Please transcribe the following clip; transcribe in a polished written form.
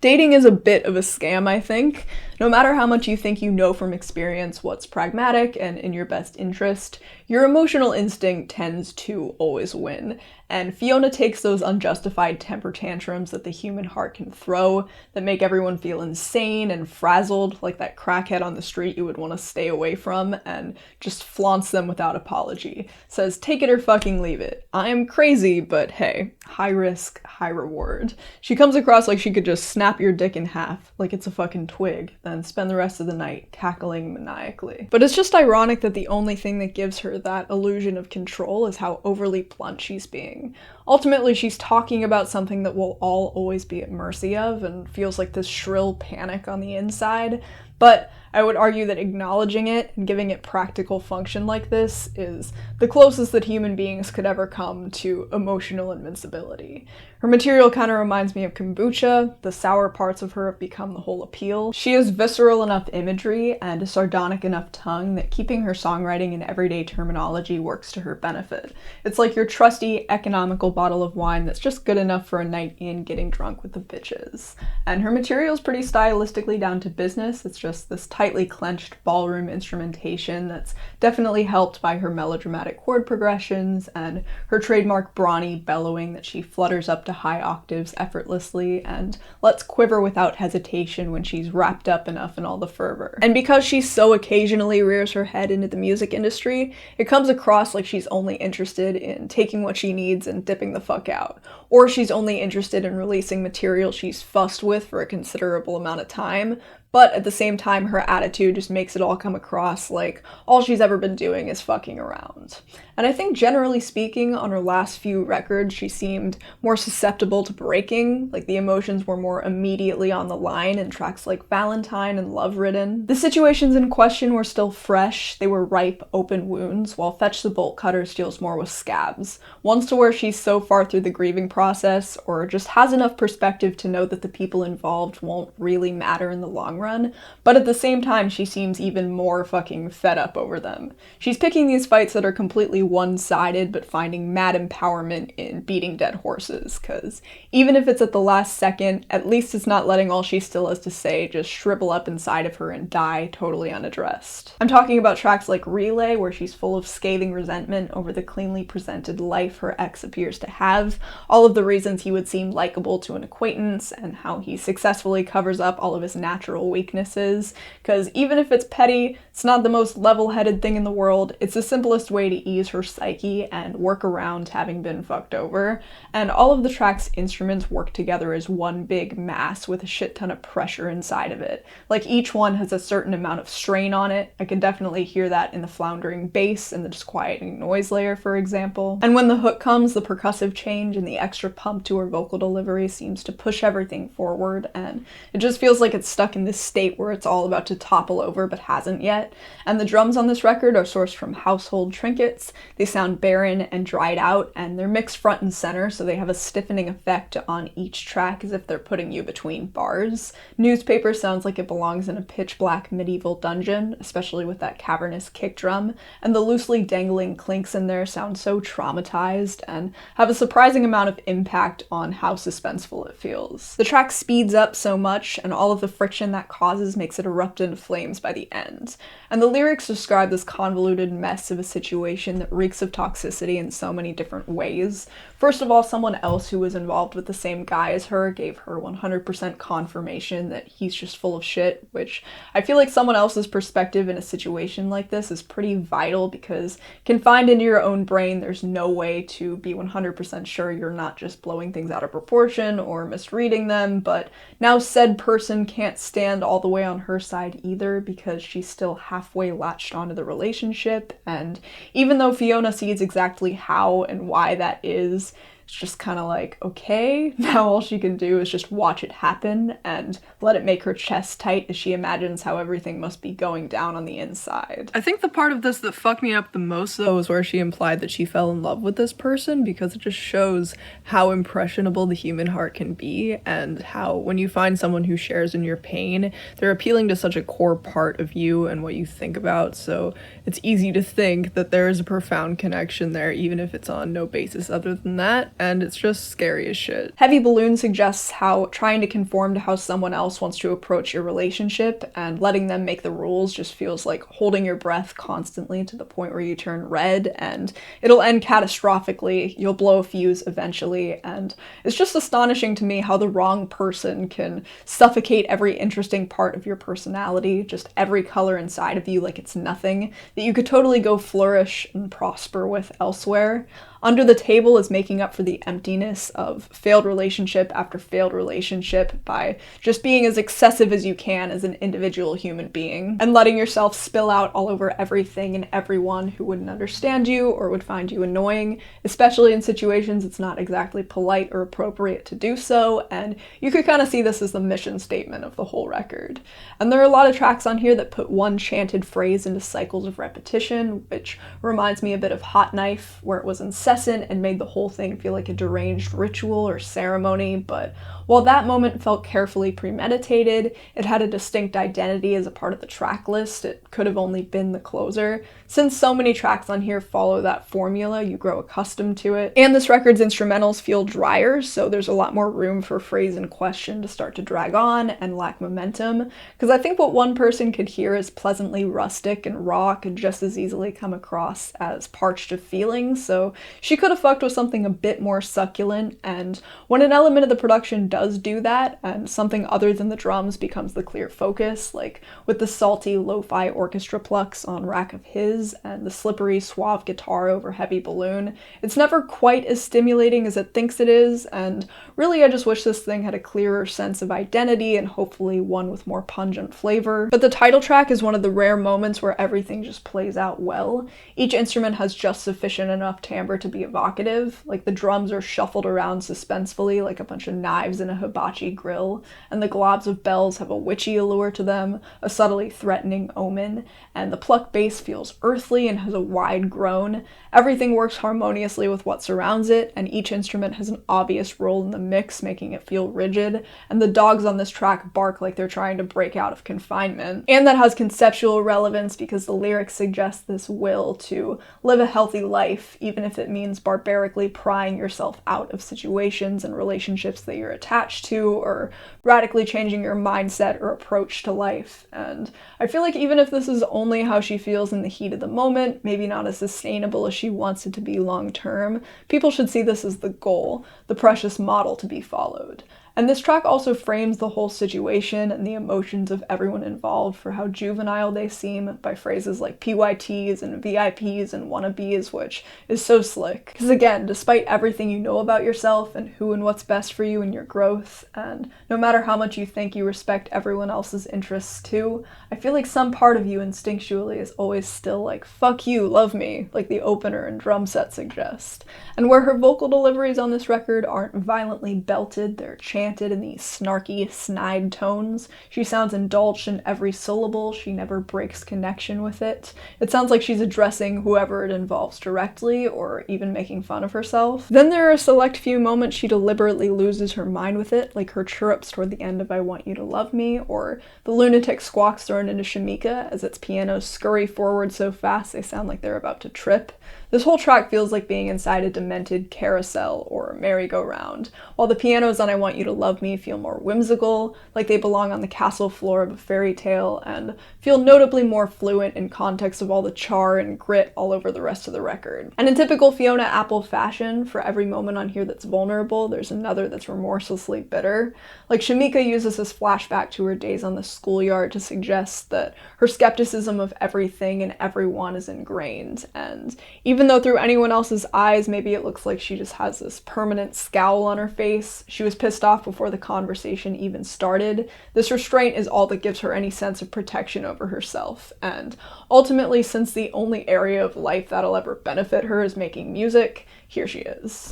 Dating is a bit of a scam, I think. No matter how much you think you know from experience what's pragmatic and in your best interest, your emotional instinct tends to always win. And Fiona takes those unjustified temper tantrums that the human heart can throw that make everyone feel insane and frazzled, like that crackhead on the street you would want to stay away from, and just flaunts them without apology. Says, take it or fucking leave it. I am crazy, but hey, high risk, high reward. She comes across like she could just snap your dick in half, like it's a fucking twig, then spend the rest of the night cackling maniacally. But it's just ironic that the only thing that gives her that illusion of control is how overly blunt she's being. Ultimately, she's talking about something that we'll all always be at mercy of and feels like this shrill panic on the inside, but I would argue that acknowledging it and giving it practical function like this is the closest that human beings could ever come to emotional invincibility. Her material kind of reminds me of kombucha. The sour parts of her have become the whole appeal. She has visceral enough imagery and a sardonic enough tongue that keeping her songwriting in everyday terminology works to her benefit. It's like your trusty, economical bottle of wine that's just good enough for a night in getting drunk with the bitches. And her material's pretty stylistically down to business. It's just this tightly clenched ballroom instrumentation that's definitely helped by her melodramatic chord progressions and her trademark brawny bellowing that she flutters up to high octaves effortlessly and lets quiver without hesitation when she's wrapped up enough in all the fervor. And because she so occasionally rears her head into the music industry, it comes across like she's only interested in taking what she needs and dipping the fuck out. Or she's only interested in releasing material she's fussed with for a considerable amount of time, but at the same time, her attitude just makes it all come across like all she's ever been doing is fucking around. And I think generally speaking, on her last few records, she seemed more susceptible to breaking, like the emotions were more immediately on the line in tracks like Valentine and Love Ridden. The situations in question were still fresh, they were ripe, open wounds, while Fetch the Bolt Cutters deals more with scabs. Ones to where she's so far through the grieving process, or just has enough perspective to know that the people involved won't really matter in the long run, but at the same time she seems even more fucking fed up over them. She's picking these fights that are completely one-sided but finding mad empowerment in beating dead horses, cause even if it's at the last second, at least it's not letting all she still has to say just shrivel up inside of her and die totally unaddressed. I'm talking about tracks like Relay, where she's full of scathing resentment over the cleanly presented life her ex appears to have, all of the reasons he would seem likable to an acquaintance, and how he successfully covers up all of his natural weaknesses, because even if it's petty, it's not the most level-headed thing in the world, it's the simplest way to ease her psyche and work around having been fucked over, and all of the track's instruments work together as one big mass with a shit ton of pressure inside of it. Like each one has a certain amount of strain on it. I can definitely hear that in the floundering bass and the disquieting noise layer, for example. And when the hook comes, the percussive change and the extra pump to her vocal delivery seems to push everything forward, and it just feels like it's stuck in this state where it's all about to topple over but hasn't yet. And the drums on this record are sourced from Household Trinkets. They sound barren and dried out, and they're mixed front and center, so they have a stiffening effect on each track as if they're putting you between bars. Newspaper sounds like it belongs in a pitch black medieval dungeon, especially with that cavernous kick drum, and the loosely dangling clinks in there sound so traumatized and have a surprising amount of impact on how suspenseful it feels. The track speeds up so much, and all of the friction that causes makes it erupt into flames by the end. And the lyrics describe this convoluted mess of a situation that reeks of toxicity in so many different ways. First of all, someone else who was involved with the same guy as her gave her 100% confirmation that he's just full of shit, which I feel like someone else's perspective in a situation like this is pretty vital, because confined into your own brain, there's no way to be 100% sure you're not just blowing things out of proportion or misreading them, but now said person can't stand all the way on her side either, because she's still halfway latched onto the relationship, and even though Fiona sees exactly how and why that is, it's just kind of like, okay, now all she can do is just watch it happen and let it make her chest tight as she imagines how everything must be going down on the inside. I think the part of this that fucked me up the most, though, is where she implied that she fell in love with this person, because it just shows how impressionable the human heart can be, and how when you find someone who shares in your pain, they're appealing to such a core part of you and what you think about, so it's easy to think that there is a profound connection there, even if it's on no basis other than that. and it's just scary as shit. Heavy Balloon suggests how trying to conform to how someone else wants to approach your relationship and letting them make the rules just feels like holding your breath constantly to the point where you turn red, and it'll end catastrophically. You'll blow a fuse eventually, and it's just astonishing to me how the wrong person can suffocate every interesting part of your personality, just every color inside of you like it's nothing, that you could totally go flourish and prosper with elsewhere. Under the Table is making up for the emptiness of failed relationship after failed relationship by just being as excessive as you can as an individual human being and letting yourself spill out all over everything and everyone who wouldn't understand you or would find you annoying, especially in situations it's not exactly polite or appropriate to do so, and you could kind of see this as the mission statement of the whole record. And there are a lot of tracks on here that put one chanted phrase into cycles of repetition, which reminds me a bit of Hot Knife, where it was incessant and made the whole thing feel like a deranged ritual or ceremony, but while that moment felt carefully premeditated, it had a distinct identity as a part of the track list. It could have only been the closer. Since so many tracks on here follow that formula, you grow accustomed to it. And this record's instrumentals feel drier, so there's a lot more room for phrase in question to start to drag on and lack momentum, because I think what one person could hear as pleasantly rustic and raw could just as easily come across as parched of feeling, so she could have fucked with something a bit more succulent, and when an element of the production does do that, and something other than the drums becomes the clear focus, like with the salty lo-fi orchestra plucks on Rack of His and the slippery suave guitar over Heavy Balloon, it's never quite as stimulating as it thinks it is, and really I just wish this thing had a clearer sense of identity and hopefully one with more pungent flavor. But the title track is one of the rare moments where everything just plays out well. Each instrument has just sufficient enough timbre to be evocative, like the drums are shuffled around suspensefully like a bunch of knives in a hibachi grill, and the globs of bells have a witchy allure to them, a subtly threatening omen, and the plucked bass feels earthly and has a wide groan. Everything works harmoniously with what surrounds it, and each instrument has an obvious role in the mix, making it feel rigid, and the dogs on this track bark like they're trying to break out of confinement. And that has conceptual relevance because the lyrics suggest this will to live a healthy life, even if it means barbarically prying yourself out of situations and relationships that you're attached to, or radically changing your mindset or approach to life. And I feel like even if this is only how she feels in the heat of the moment, maybe not as sustainable as she wants it to be long term, people should see this as the goal, the precious model to be followed. And this track also frames the whole situation and the emotions of everyone involved for how juvenile they seem by phrases like PYTs and VIPs and wannabes, which is so slick. Because again, despite everything you know about yourself and who and what's best for you and your growth, and no matter how much you think you respect everyone else's interests too, I feel like some part of you instinctually is always still like, fuck you, love me, like the opener and drum set suggest. And where her vocal deliveries on this record aren't violently belted, they're chanted in these snarky, snide tones. She sounds indulged in every syllable, she never breaks connection with it. It sounds like she's addressing whoever it involves directly, or even making fun of herself. Then there are a select few moments she deliberately loses her mind with it, like her chirrups toward the end of I Want You to Love Me, or the lunatic squawks thrown into Shamika as its pianos scurry forward so fast they sound like they're about to trip. This whole track feels like being inside a demented carousel or merry-go-round, while the pianos on I Want You to Love Me feel more whimsical, like they belong on the castle floor of a fairy tale, and feel notably more fluent in context of all the char and grit all over the rest of the record. And in typical Fiona Apple fashion, for every moment on here that's vulnerable, there's another that's remorselessly bitter. Like Shamika uses this flashback to her days on the schoolyard to suggest that her skepticism of everything and everyone is ingrained, and even though through anyone else's eyes maybe it looks like she just has this permanent scowl on her face, she was pissed off before the conversation even started, this restraint is all that gives her any sense of protection over herself. And ultimately, since the only area of life that'll ever benefit her is making music, here she is.